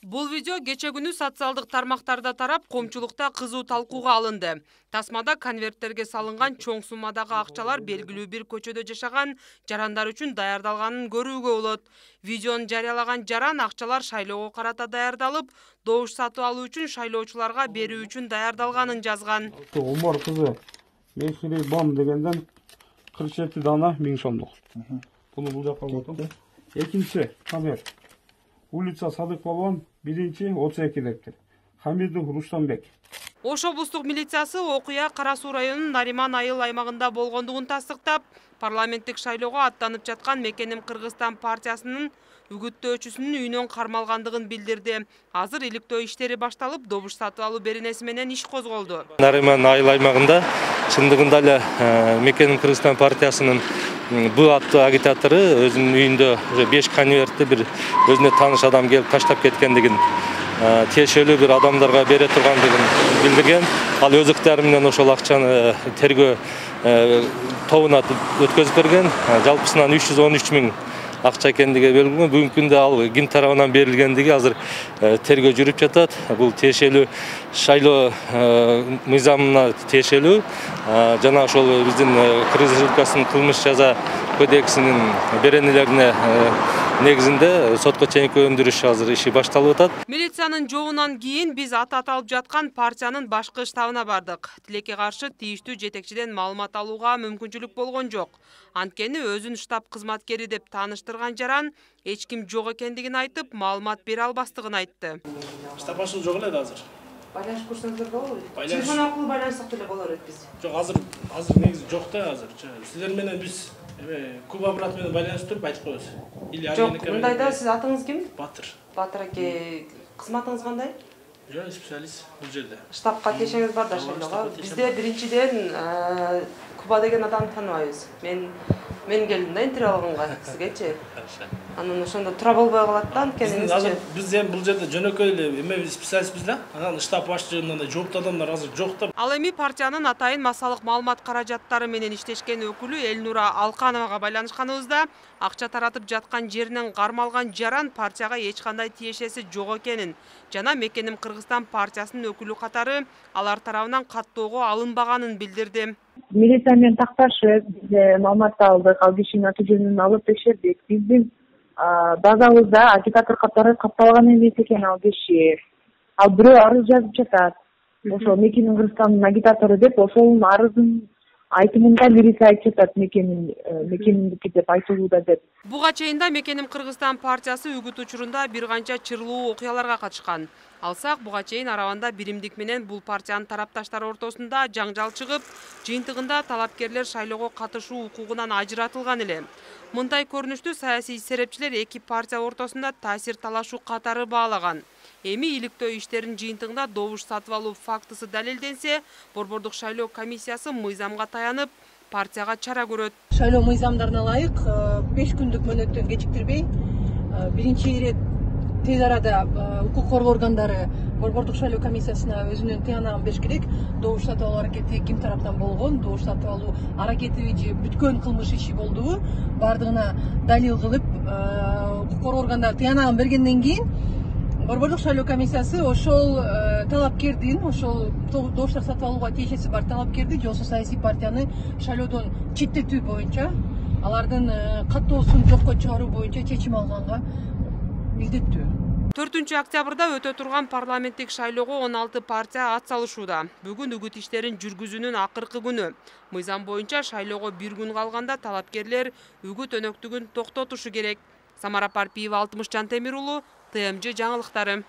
Бул видео кече күнү социалдык тармактарда тарап, коомчулукта кызуу талкууга алынды. Тасмада конверттерге салынган чоң суммадагы акчалар белгилүү бир көчөдө жашаган жарандар үчүн даярдалганын көрүүгө болот. Видеону жарыялаган жаран акчалар шайлоого карата даярдалып, добуш сатып алуу үчүн шайлоочуларга берүү үчүн даярдалганын жазган. Умар кызы Мехири Бам дегенден 47 дана 1000 сомдук. Буну бул жака коюп. Экинчи конверт. Улица Садык Палуан, 1-32 гектар. Хамидов Рустамбек. Ош облустук милициясы окуя Кара Суу районунун Нариман айыл аймагында болгондугун тастыктап, парламенттик шайлоого аттанып жаткан Мекеним Кыргызстан партиясынын үгүттөөчүсүнүн үйүнөн кармалгандыгын билдирди. Азыр иликтөө иштери башталып, добуш сатып алуу беренеси менен иш козголду. Нариман айыл аймагында чындыгында эле Мекеним Кыргызстан партиясынын bu аттуу агитатору өзүнүн үйүндө уже 5 конвертти бир өзүнө тааныш адам келип таштап кеткендигин, тиешелүү бир адамдарга бере тургандыгын билдирген. Ал өз ыктыяры менен ошол акчаны тергөө тобуна өткөзүп берген. Жалпысынан 313 000 акча экендиги белгилүү. Бүгүнкү күндө ал ким тарабынан берилгендиги азыр тергөө жүрүп жатат. Бул тиешелүү шайлоо мыйзамына тиешелүү жана ошол биздин Кыргыз Республикасынын кылмыш жаза кодексинин беренелерине негизинде сотко чейинки өндүрүш азыр иши башталып атат. Милициянын жообунан кийин биз аталып жаткан партиянын башкы штабына бардык. Тилекке каршы тийиштүү жетекчиден маалымат алууга мүмкүнчүлүк болгон жок. Анткени өзүн штаб кызматкери деп тааныштырган жаран эч ким жок экендигин айтып, маалымат бере албастыгын айтты. Штаб башчысы жок эле азыр. Байланыш курсаңыздар болобу? Телефон аркылуу байланышсак деле болор эт биз. Жок, азыр негизи жок да азыр. Сиздер менен биз Куба брат менен байланыштып туруп айтып коебуз. Жок, мындайда сиз атыңыз ким? Батыр. Батыр аке, кызматыңыз кандай? Жок, специалист бул жерде. Штабка тиешеңиз бар да шайлоого. Бизде биринчиден Куба деген адамды тааныбайбыз. Мен келдим да интервью алганга сизгечи. Анан ошондо тура болбой калат да, анткени биз эми бул жерде жөнөкөй эле эме специалистбиз да. Анан штаб башчылыгынан да жооптуу адамдар азыр жок да. Ал эми партиянын атайын массалык маалымат каражаттары менен иштешкен өкүлү Элнура Алкановага байланышканыбызда акча таратып жаткан жеринен кармалган жаран партияга эч кандай тиешеси жок экенин жана Мекеним Кыргызстан партиясынын өкүлү катары алар тарабынан каттоого алынбаганын билдирди. Милиция менен такташып, биз маалымат алдык, ал кишинин аты жөнүн алып текшердик. Биздин базабызда агитатор катары катталган эмес экен ал киши. Ал бирөө арыз жазып жатат. Ошол Мекеним Кыргызстандын агитатору деп ошол арыздын айтымында милиция айтып жатат, Мекенимдики деп айтылууда деп. Буга чейин да Мекеним Кыргызстан партиясы үгүт учурунда бир канча чырлуу окуяларга катышкан. Алсак, буга чейин арабанда биримдик менен бул партиянын тарапташтары ортосунда жаңжал чыгып, жыйынтыгында талапкерлер шайлоого катышуу укугунан ажыратылган эле. Мындай көрүнүштү саясий серепчилер эки партия ортосунда таасир талашуу катары баалаган. Эми иликтөө иштеринин жыйынтыгында добуш сатып алуу фактысы далилденсе, Борбордук шайлоо комиссиясы мыйзамга таянып, партияга чара көрөт. Шайлоо мыйзамдарына ылайык 5 күндүк мөөнөттөн кечиктирбей, биринчи ирет тез арада укук коргоо органдары Борбордук шайлоо комиссиясына өзүнүн тыянагын бериш керек. Добуш сатып алуу аракети ким тараптан болгон, добуш сатып алуу аракети же бүткөн кылмыш иши болдубу, бардыгына далил кылып, укук коргоо органдары тыянагын бергенден кийин Борбордук шайлоо комиссиясы ошол талапкердин, ошол добуштар сатып алууга тиешеси бар талапкерди же болбосо саясий партияны шайлоодон четтетүү боюнча, алардын каттоосун жокко чыгаруу боюнча чечим алганга милдеттүү. 4 октябрда өтө турган парламенттик шайлоого 16 партия ат салышууда. Бүгүн үгүт иштерин жүргүзүүнүн акыркы күнү. Мыйзам боюнча шайлоого 1 күн калганда талапкерлер үгүт өнөктүгүн токтотушу керек. Самара Парпиева, Алтымыш Жантемир уулу, ТМЖ жаңылыктары.